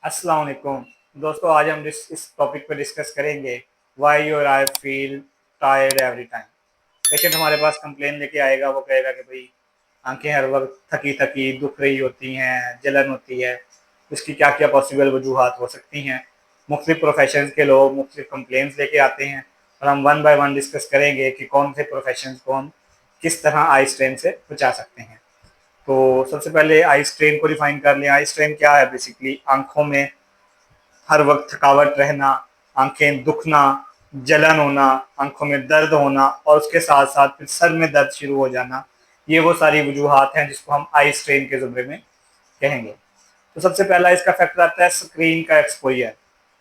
अस्सलाम वालेकुम दोस्तों, आज हम इस टॉपिक पर डिस्कस करेंगे why your I feel tired every time. Patient हमारे पास कंप्लेन लेके आएगा, वो कहेगा कि भाई आंखें हर वक्त थकी थकी दुख रही होती हैं, जलन होती है। इसकी क्या क्या पॉसिबल वजूहात हो सकती हैं। मुख्तलिफ प्रोफेशन के लोग मुख्तलिफ कंप्लेंट्स लेके आते हैं और हम वन बाय वन डिस्कस करेंगे कि कौन से प्रोफेशन को हम किस तरह आई स्ट्रेन से बचा सकते हैं। तो सबसे पहले आई स्ट्रेन को डिफाइन कर लें। आई स्ट्रेन क्या है? बेसिकली आंखों में हर वक्त थकावट रहना, आंखें दुखना, जलन होना, आंखों में दर्द होना और उसके साथ साथ फिर सर में दर्द शुरू हो जाना। ये वो सारी वजूहात हैं जिसको हम आई स्ट्रेन के ज़ुमरे में कहेंगे। तो सबसे पहला इसका फैक्टर आता है स्क्रीन का एक्सपोजर।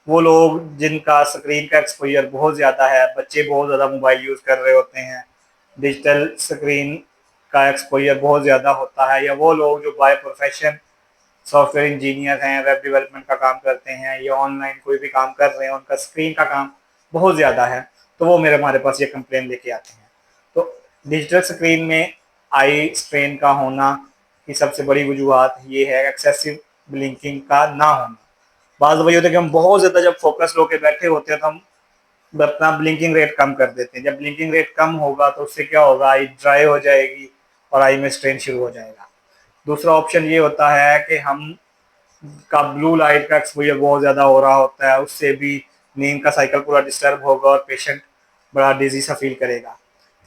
वो लोग जिनका स्क्रीन का एक्सपोजर बहुत ज़्यादा है, बच्चे बहुत ज़्यादा मोबाइल यूज़ कर रहे होते हैं, डिजिटल स्क्रीन का एक्सपोजर बहुत ज़्यादा होता है, या वो लोग जो बाय प्रोफेशन सॉफ्टवेयर इंजीनियर हैं, वेब डेवलपमेंट का काम करते हैं या ऑनलाइन कोई भी काम कर रहे हैं, उनका स्क्रीन का काम बहुत ज़्यादा है, तो वो हमारे पास ये कंप्लेन लेके आते हैं। तो डिजिटल स्क्रीन में आई स्ट्रेन का होना की सबसे बड़ी वजूहत ये है एक्सेसिव ब्लिंकिंग का ना होना। बाज़ वही होता है कि हम बहुत ज़्यादा जब फोकस होकर बैठे होते हैं तो हम अपना ब्लिंकिंग रेट कम कर देते हैं। जब ब्लिंकिंग रेट कम होगा तो उससे क्या होगा, आई ड्राई हो जाएगी और आई में स्ट्रेन शुरू हो जाएगा। दूसरा ऑप्शन ये होता है कि हम का ब्लू लाइट का एक्सपोजर बहुत ज़्यादा हो रहा होता है, उससे भी नींद का साइकिल पूरा डिस्टर्ब होगा और पेशेंट बड़ा डिजी सा फील करेगा।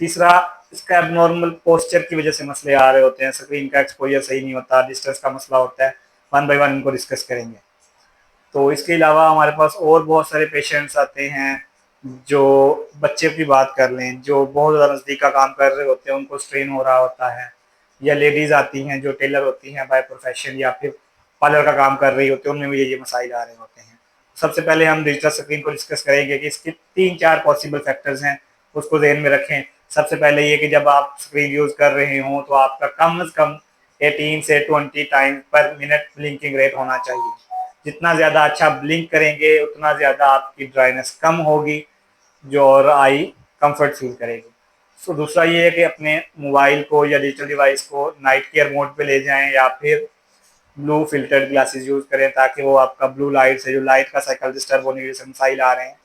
तीसरा, इसका एबनॉर्मल पोस्चर की वजह से मसले आ रहे होते हैं, स्क्रीन का एक्सपोजर सही नहीं होता, डिस्टेंस का मसला होता है। वन बाय वन इनको डिस्कस करेंगे। तो इसके अलावा हमारे पास और बहुत सारे पेशेंट्स आते हैं। जो बच्चे की बात कर लें, जो बहुत ज़्यादा नज़दीक का काम कर रहे होते हैं, उनको स्ट्रेन हो रहा होता है, या लेडीज़ आती हैं जो टेलर होती हैं बाय प्रोफेशन या फिर पार्लर का काम कर रही होती है, उनमें भी ये मसाइल आ रहे होते हैं। सबसे पहले हम डिजिटल स्क्रीन को डिस्कस करेंगे कि इसके 3-4 पॉसिबल फैक्टर्स हैं, उसको ध्यान में रखें। सबसे पहले ये कि जब आप स्क्रीन यूज़ कर रहे हों तो आपका कम से कम 18 से 20 टाइम पर मिनट ब्लिंकिंग रेट होना चाहिए। जितना ज़्यादा अच्छा ब्लिंक करेंगे उतना ज़्यादा आपकी ड्राइनेस कम होगी, जो और आई कंफर्ट फील करेगी। सो दूसरा ये है कि अपने मोबाइल को या डिजिटल डिवाइस को नाइट केयर मोड पे ले जाएं या फिर ब्लू फिल्टर्ड ग्लासेस यूज़ करें, ताकि वो आपका ब्लू लाइट से जो लाइट का साइकिल डिस्टर्ब होने की वजह से मसाइल आ रहे हैं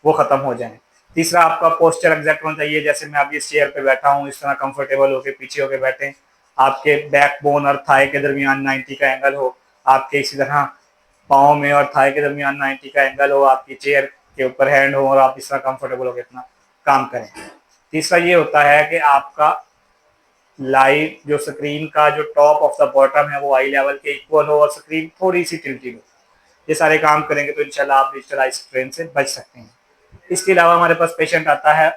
वो ख़त्म हो जाएं। तीसरा, आपका पोस्चर एग्जैक्ट होना चाहिए। जैसे मैं अभी इस चेयर पे बैठा हूँ, इस तरह कंफर्टेबल होकर पीछे होकर बैठें। आपके बैक बोन और थाई के दरमियान 90 का एंगल हो, आपके इसी तरह पाँव में और थाई के दरमियान 90 का एंगल हो, आपकी चेयर के ऊपर हैंड हो और आप इस तरह कंफर्टेबल होकर अपना काम करें। तीसरा ये होता है कि आपका लाइट जो स्क्रीन का जो टॉप ऑफ द बॉटम है वो आई लेवल के इक्वल हो और स्क्रीन थोड़ी सी टिल्टेड हो। ये सारे काम करेंगे तो इंशाल्लाह आप डिजिटल आई स्ट्रेन से बच सकते हैं। इसके अलावा हमारे पास पेशेंट आता है,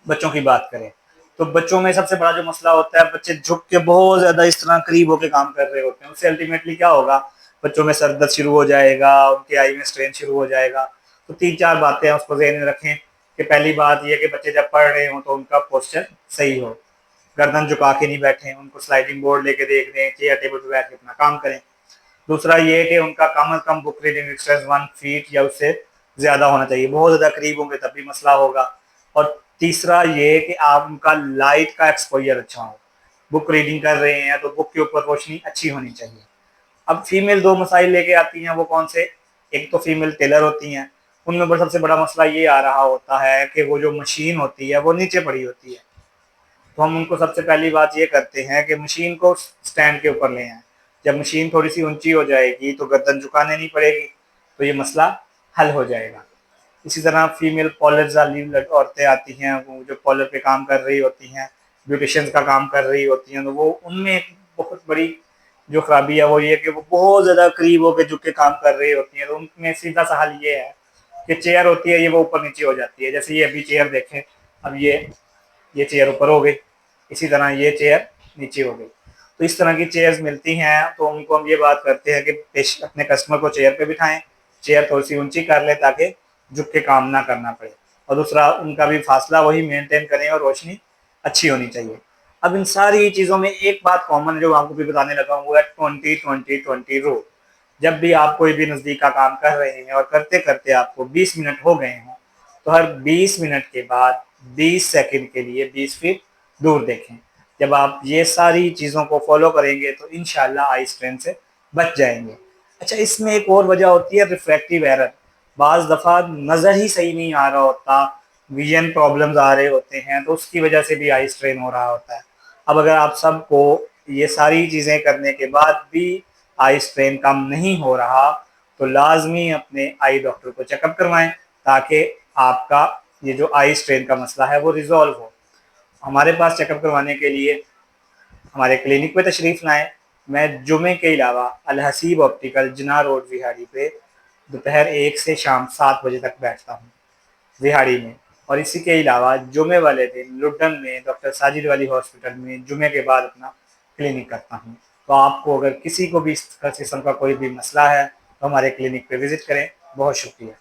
बच्चों की बात करें तो बच्चों में सबसे बड़ा जो मसला होता है, बच्चे झुक के बहुत ज्यादा इस तरह करीब होकर काम कर रहे होते हैं। उससे अल्टीमेटली क्या होगा, बच्चों में सर दर्द शुरू हो जाएगा, उनके आई में स्ट्रेन शुरू हो जाएगा। तो 3-4 बातें हैं उसको ध्यान में रखें कि पहली बात यह कि बच्चे जब पढ़ रहे हो तो उनका पोस्चर सही हो, गर्दन झुका के नहीं बैठे, उनको स्लाइडिंग बोर्ड लेके देख दें, चेयर टेबल पर बैठ के अपना काम करें। दूसरा ये कि उनका कम से कम बुक रीडिंग डिस्टेंस 1 फीट या उससे ज़्यादा होना चाहिए, बहुत ज़्यादा करीब होंगे तब भी मसला होगा। और तीसरा ये कि आप उनका लाइट का एक्सपोजर अच्छा हो, बुक रीडिंग कर रहे हैं तो बुक के ऊपर रोशनी अच्छी होनी चाहिए। अब फीमेल 2 मसाइल लेके आती हैं, वो कौन से? एक तो फीमेल टेलर होती हैं, उनमें सबसे बड़ा मसला ये आ रहा होता है कि वो जो मशीन होती है वो नीचे पड़ी होती है। तो हम उनको सबसे पहली बात ये करते हैं कि मशीन को स्टैंड के ऊपर ले आएं। जब मशीन थोड़ी सी ऊंची हो जाएगी तो गर्दन झुकाने नहीं पड़ेगी, तो ये मसला हल हो जाएगा। इसी तरह फीमेल पॉलर वाली औरतें आती हैं, वो जो पॉलर पे काम कर रही होती हैं, ब्यूटिशियंस का काम कर रही होती हैं, तो वो उनमें एक बहुत बड़ी जो खराबी है वो ये कि वो बहुत ज़्यादा करीब होकर झुक के काम कर रही होती हैं। तो उनमें सीधा सा हल ये है कि चेयर होती है ये वो ऊपर नीचे हो जाती है। जैसे ये अभी चेयर देखें, अब ये चेयर ऊपर हो गई, इसी तरह ये चेयर नीचे हो गई। तो इस तरह की चेयर्स मिलती हैं, तो उनको हम ये बात करते हैं कि अपने कस्टमर को चेयर पे बिठाएं, चेयर थोड़ी सी ऊंची कर ले ताकि झुक के काम ना करना पड़े। और दूसरा, उनका भी फासला वही मेंटेन करें और रोशनी अच्छी होनी चाहिए। अब इन सारी चीज़ों में एक बात कॉमन है जो आपको भी बताने लगा हूँ, वो है 20-20-20 रूल। जब भी आप कोई भी नज़दीक का काम कर रहे हैं और करते करते आपको 20 मिनट हो गए हों, तो हर 20 मिनट के बाद 20 सेकंड के लिए 20 फीट दूर देखें। जब आप ये सारी चीज़ों को फॉलो करेंगे तो इंशाल्लाह आई स्ट्रेन से बच जाएंगे। अच्छा, इसमें एक और वजह होती है रिफ्रैक्टिव एरर। बाज़ दफ़ा नज़र ही सही नहीं आ रहा होता, विजन प्रॉब्लम्स आ रहे होते हैं, तो उसकी वजह से भी आई स्ट्रेन हो रहा होता है। अब अगर आप सबको ये सारी चीज़ें करने के बाद भी आई स्ट्रेन कम नहीं हो रहा, तो लाजमी अपने आई डॉक्टर को चेकअप करवाएं, ताकि आपका ये जो आई स्ट्रेन का मसला है वो रिजॉल्व हो। हमारे पास चेकअप करवाने के लिए हमारे क्लिनिक पे तशरीफ़ लाएं। मैं जुमे के अलावा अल हसीब ऑप्टिकल, जिना रोड, विहाड़ी पे दोपहर 1 से शाम 7 बजे तक बैठता हूँ विहाड़ी में। और इसी के अलावा जुमे वाले दिन लुड्डन में डॉक्टर साजिद वाली हॉस्पिटल में जुमे के बाद अपना क्लिनिक करता हूँ। तो आपको अगर किसी को भी इस किस्म का कोई भी मसला है तो हमारे क्लिनिक पे विज़िट करें। बहुत शुक्रिया।